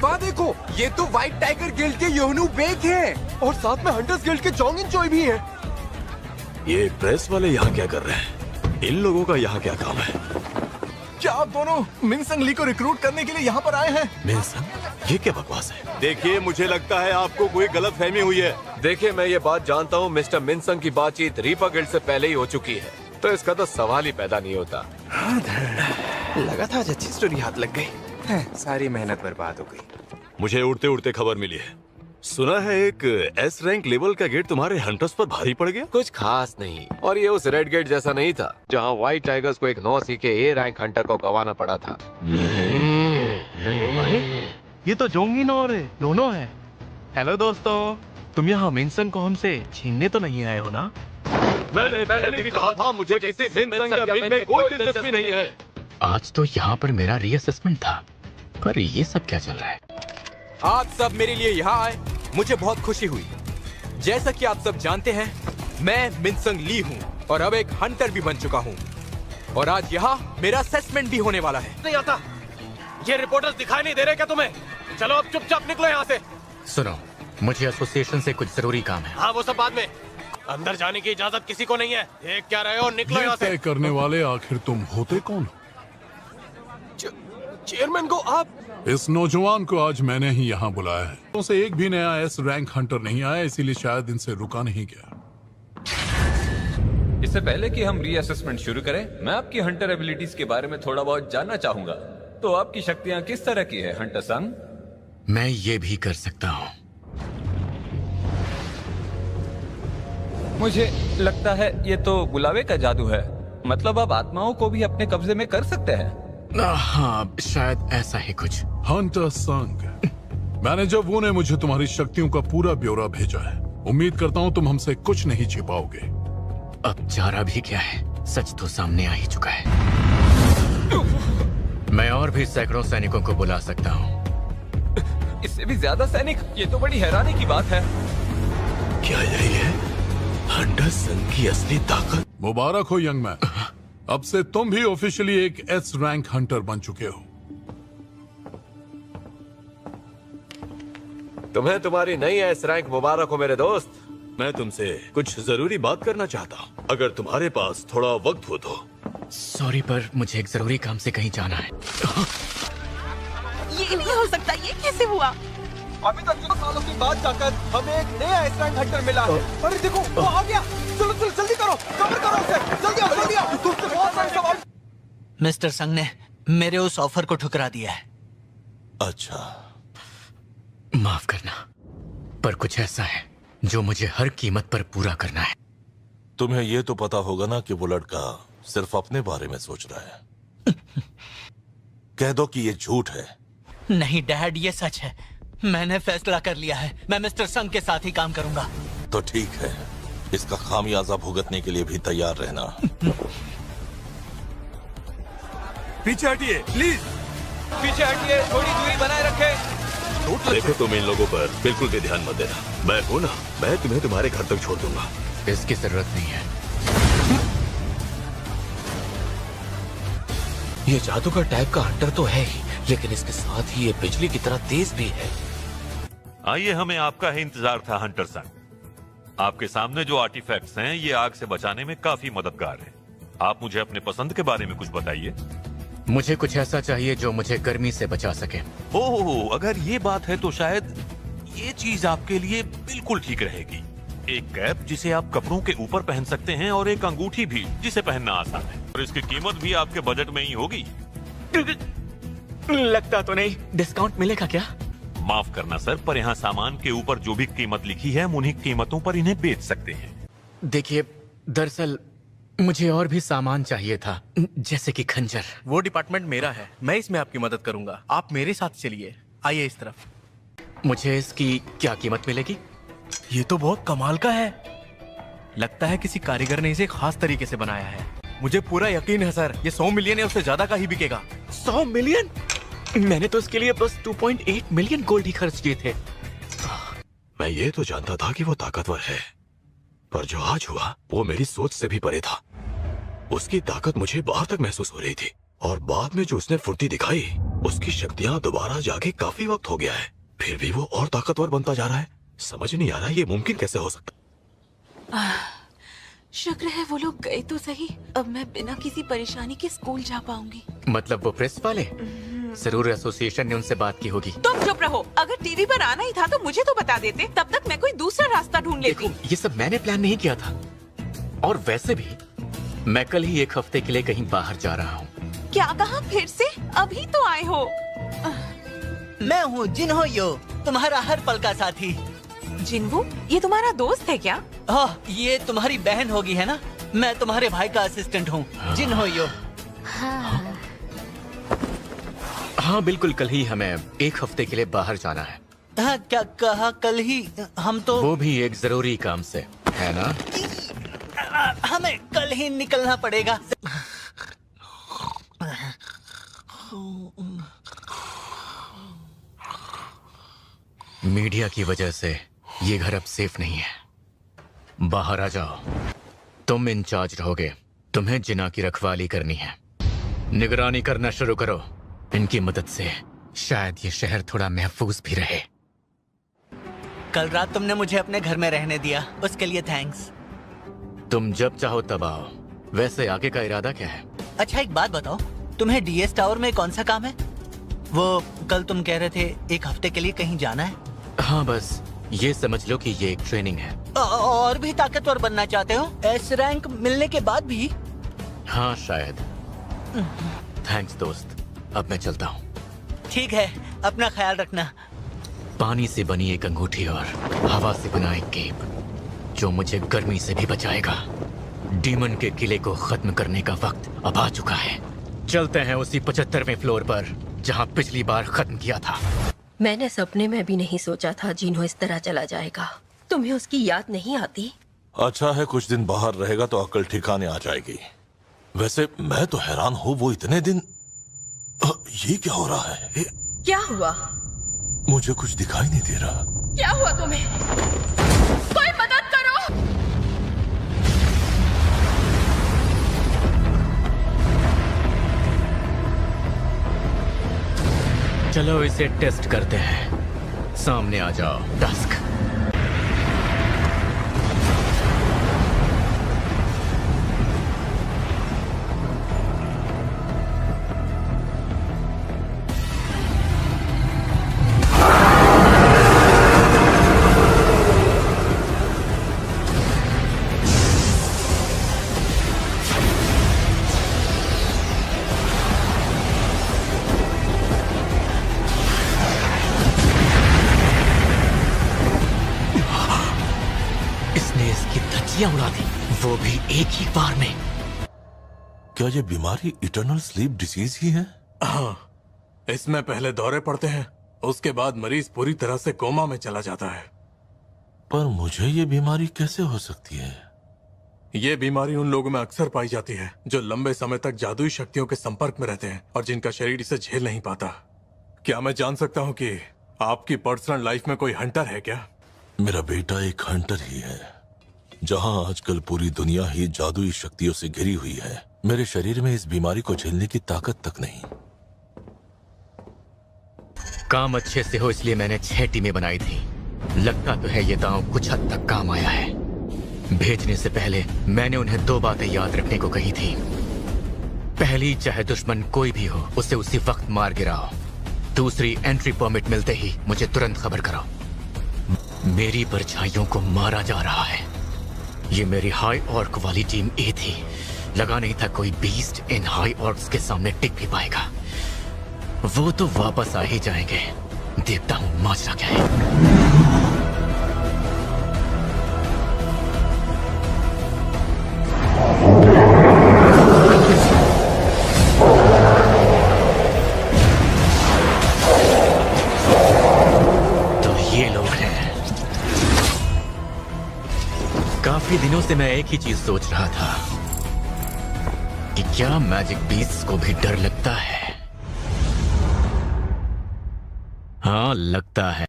वहाँ देखो, ये तो व्हाइट टाइगर गिल्ड के योनू बेक हैं और साथ में हंटर्स गिल्ड के जोंग इन चोई भी हैं। ये प्रेस वाले यहाँ क्या कर रहे हैं? इन लोगों का यहाँ क्या काम है? क्या आप दोनों मिनसंग ली को रिक्रूट करने के लिए यहाँ पर आए हैं? मिनसंग? ये क्या बकवास है? देखिए, मुझे लगता है आपको कोई गलत फहमी हुई है। देखिए, मैं ये बात जानता हूँ, मिस्टर मिनसंग की बातचीत रीपा गिल्ड से पहले ही हो चुकी है, तो इसका तो सवाल ही पैदा नहीं होता। लगा था आज अच्छी स्टोरी हाथ लग गई। सारी मेहनत बर्बाद हो गई। मुझे उड़ते उड़ते खबर मिली है, सुना है एक एस रैंक लेवल का गेट तुम्हारे हंटर्स पर भारी पड़ गया। कुछ खास नहीं, और ये उस रेड गेट जैसा नहीं था जहाँ व्हाइट टाइगर्स को एक 9C के ए रैंक हंटर को गंवाना पड़ा था। ये तो जोंगिन और दोनों है। हेलो दोस्तों, तुम यहाँ मिनसंग को हमसे छीनने तो नहीं आए हो ना? मैंने पहले भी कहा था, मुझे किसी मिनसंग का बिल में कोई दिलचस्पी नहीं है। आज तो यहाँ पर मेरा रीअसेसमेंट था, पर ये सब क्या चल रहा है? आप सब मेरे लिए यहाँ आए, मुझे बहुत खुशी हुई। जैसा कि आप सब जानते हैं, मैं मिनसंग ली हूँ और अब एक हंटर भी बन चुका हूँ, और आज यहाँ मेरा असेसमेंट भी होने वाला है। नहीं आता, ये रिपोर्टर्स दिखाई नहीं दे रहे क्या तुम्हें? चलो अब चुपचाप निकलो यहाँ से। सुनो, मुझे एसोसिएशन से कुछ जरूरी काम है। हाँ, वो सब बाद में। अंदर जाने की इजाजत किसी को नहीं है। देख क्या रहे हो, निकलो यहाँ से। तय करने वाले आखिर तुम होते कौन? चेयरमैन को आप? इस नौजवान को आज मैंने ही यहाँ बुलाया है। उनसे एक भी नया एस रैंक हंटर नहीं आया, इसीलिए शायद इनसे रुका नहीं गया। इससे पहले कि हम रीअसेसमेंट शुरू करें, मैं आपकी हंटर एबिलिटीज के बारे में थोड़ा बहुत जानना चाहूंगा। तो आपकी शक्तियां किस तरह की है हंटर संग? मैं ये भी कर सकता हूँ। मुझे लगता है ये तो बुलावे का जादू है। मतलब आप आत्माओं को भी अपने कब्जे में कर सकते हैं। हाँ, शायद ऐसा ही कुछ। हंटर संग, मैनेजर वो ने मुझे तुम्हारी शक्तियों का पूरा ब्यौरा भेजा है। उम्मीद करता हूँ तुम हमसे कुछ नहीं छिपाओगे। अब चारा भी क्या है, सच तो सामने आ ही चुका है। मैं और भी सैकड़ों सैनिकों को बुला सकता हूँ। इससे भी ज्यादा सैनिक? ये तो बड़ी हैरानी की बात है। क्या यही है हंटर संघ की असली ताकत? मुबारक हो यंग मैन, अब से तुम भी ऑफिशियली एक एस रैंक हंटर बन चुके हो। तुम्हें तुम्हारी नई एस रैंक मुबारक हो मेरे दोस्त। मैं तुमसे कुछ जरूरी बात करना चाहता हूँ, अगर तुम्हारे पास थोड़ा वक्त हो तो। सॉरी, पर मुझे एक जरूरी काम से कहीं जाना है। ये नहीं हो सकता, ये कैसे हुआ? अभी तक 2 सालों के बाद जाकर हमें एक नया एस रैंक हंटर मिला है। अरे देखो, वो आ गया। चलो चलो जल्दी करो, कवर करो उसे। जल्दी आओ, जल्दी आओ। तुमसे बहुत सारे सवाल। मिस्टर संग ने मेरे उस ऑफर को ठुकरा दिया है। अच्छा, माफ करना, पर कुछ ऐसा है जो मुझे हर कीमत पर पूरा करना है। तुम्हें ये तो पता होगा ना कि वो लड़का सिर्फ अपने बारे में सोच रहा है। कह दो कि ये झूठ है। नहीं डैड, ये सच है। मैंने फैसला कर लिया है, मैं मिस्टर संग के साथ ही काम करूंगा। तो ठीक है, इसका खामियाजा भुगतने के लिए भी तैयार रहना। पीछे हटिए प्लीज। पीछे हटिए, थोड़ी दूरी बनाए रखें। देखो, तुम इन लोगों पर बिल्कुल भी ध्यान मत देना। मैं हूं ना, मैं तुम्हें तुम्हारे घर तक छोड़ दूंगा। इसकी जरूरत नहीं है। ये जादूगर टाइप का हंटर तो है ही, लेकिन इसके साथ ही ये बिजली की तरह तेज भी है। आइए, हमें आपका ही इंतजार था हंटर संग। आपके सामने जो आर्टिफैक्ट्स हैं, ये आग से बचाने में काफी मददगार हैं। आप मुझे अपने पसंद के बारे में कुछ बताइए। मुझे कुछ ऐसा चाहिए जो मुझे गर्मी से बचा सके। ओह, अगर ये बात है तो शायद ये चीज आपके लिए बिल्कुल ठीक रहेगी। एक कैप जिसे आप कपड़ों के ऊपर पहन सकते हैं, और एक अंगूठी भी जिसे पहनना आसान है, और इसकी कीमत भी आपके बजट में ही होगी। लगता तो नहीं, डिस्काउंट मिलेगा क्या? माफ करना सर, पर यहाँ सामान के ऊपर जो भी कीमत लिखी है, हम उन्हीं कीमतों पर इन्हें बेच सकते हैं। देखिए, दरअसल मुझे और भी सामान चाहिए था, जैसे कि खंजर। वो डिपार्टमेंट मेरा है, मैं इसमें आपकी मदद करूंगा। आप मेरे साथ चलिए, आइए इस तरफ। मुझे इसकी क्या कीमत मिलेगी? ये तो बहुत कमाल का है। लगता है किसी कारीगर ने इसे खास तरीके से बनाया है। मुझे पूरा यकीन है सर, ये 100 मिलियन या उससे ज्यादा का ही बिकेगा। 100 मिलियन? मैंने तो इसके लिए बस 2.8 मिलियन गोल्ड ही खर्च किए थे। मैं ये तो जानता था कि वो ताकतवर है, पर जो आज हुआ वो मेरी सोच से भी परे था। उसकी ताकत मुझे बाहर तक महसूस हो रही थी। और बाद में जो उसने फुर्ती दिखाई, उसकी शक्तियां दोबारा जाके काफी वक्त हो गया है, फिर भी वो और ताकतवर बनता जा रहा है। समझ नहीं आ रहा ये मुमकिन कैसे हो सकता। शुक्र है वो लोग गए तो सही। अब मैं बिना किसी परेशानी के स्कूल जा पाऊंगी। मतलब वो प्रेस वाले? जरूर एसोसिएशन ने उनसे बात की होगी। तुम चुप रहो। अगर टीवी पर आना ही था तो मुझे तो बता देते, तब तक मैं कोई दूसरा रास्ता ढूंढ लेती। देखो, ये सब मैंने प्लान नहीं किया था। और वैसे भी मैं कल ही 1 हफ्ते के लिए कहीं बाहर जा रहा हूँ। क्या कहा फिर से? अभी तो आए हो। मैं हूँ जिन्हो यो, तुम्हारा हर पल का साथी। जिन्हो, ये तुम्हारा दोस्त है क्या? ये तुम्हारी बहन होगी, है ना? मैं तुम्हारे भाई का असिस्टेंट हूँ, जिन्हो यो। हाँ बिल्कुल, कल ही हमें 1 हफ्ते के लिए बाहर जाना है। हाँ, क्या कहा? कल ही? हम तो वो भी एक जरूरी काम से, है ना? हमें कल ही निकलना पड़ेगा। मीडिया की वजह से ये घर अब सेफ नहीं है। बाहर आ जाओ। तुम इंचार्ज रहोगे। तुम्हें जिना की रखवाली करनी है। निगरानी करना शुरू करो। इनकी मदद से शायद ये शहर थोड़ा महफूज भी रहे। कल रात तुमने मुझे अपने घर में रहने दिया, उसके लिए थैंक्स। तुम जब चाहो तब आओ। वैसे आगे का इरादा क्या है? अच्छा एक बात बताओ, तुम्हें डीएस टावर में कौन सा काम है? वो कल तुम कह रहे थे 1 हफ्ते के लिए कहीं जाना है। हाँ, बस ये समझ लो कि ये एक ट्रेनिंग है। और भी ताकतवर बनना चाहते हो? एस रैंक मिलने के बाद भी? हाँ शायद। थैंक्स दोस्त, अब मैं चलता हूँ। ठीक है, अपना ख्याल रखना। पानी से बनी एक अंगूठी और हवा से बना एक केप जो मुझे गर्मी से भी बचाएगा। डीमन के किले को खत्म करने का वक्त अब आ चुका है। चलते हैं उसी 75वें फ्लोर पर जहाँ पिछली बार खत्म किया था। मैंने सपने में भी नहीं सोचा था जिन्हो इस तरह चला जाएगा। तुम्हें उसकी याद नहीं आती? अच्छा है, कुछ दिन बाहर रहेगा तो अक्ल ठिकाने आ जाएगी। वैसे मैं तो हैरान हूँ, वो इतने दिन ये क्या हो रहा है? क्या हुआ? मुझे कुछ दिखाई नहीं दे रहा। क्या हुआ तुम्हें? कोई मदद करो! चलो इसे टेस्ट करते हैं। सामने आ जाओ डस्क। उड़ा दी, वो भी एक ही बार में। क्या ये बीमारी इटर्नल स्लीप डिसीज ही है? हाँ, इसमें पहले दौरे पड़ते हैं, उसके बाद मरीज पूरी तरह से कोमा में चला जाता है। पर मुझे ये बीमारी कैसे हो सकती है? ये बीमारी उन लोगों में अक्सर पाई जाती है जो लंबे समय तक जादुई शक्तियों के संपर्क में रहते हैं और जिनका शरीर इसे झेल नहीं पाता। क्या मैं जान सकता हूँ कि आपकी पर्सनल लाइफ में कोई हंटर है क्या? मेरा बेटा एक हंटर ही है। जहां आजकल पूरी दुनिया ही जादुई शक्तियों से घिरी हुई है, मेरे शरीर में इस बीमारी को झेलने की ताकत तक नहीं। काम अच्छे से हो इसलिए मैंने 6 टीमें बनाई थी। लगता तो है ये दांव कुछ हद तक काम आया है। भेजने से पहले मैंने उन्हें 2 बातें याद रखने को कही थी। पहली, चाहे दुश्मन कोई भी हो उसे उसी वक्त मार गिराओ। दूसरी, एंट्री परमिट मिलते ही मुझे तुरंत खबर कराओ। मेरी परछाइयों को मारा जा रहा है। ये मेरी हाई ऑर्क वाली टीम ए थी। लगा नहीं था कोई बीस्ट इन हाई ऑर्क्स के सामने टिक भी पाएगा। वो तो वापस आ ही जाएंगे। देखता हूं माजरा क्या है। तो ये लोग हैं। काफी दिनों से मैं एक ही चीज सोच रहा था कि क्या मैजिक बीस्ट को भी डर लगता है? हाँ, लगता है।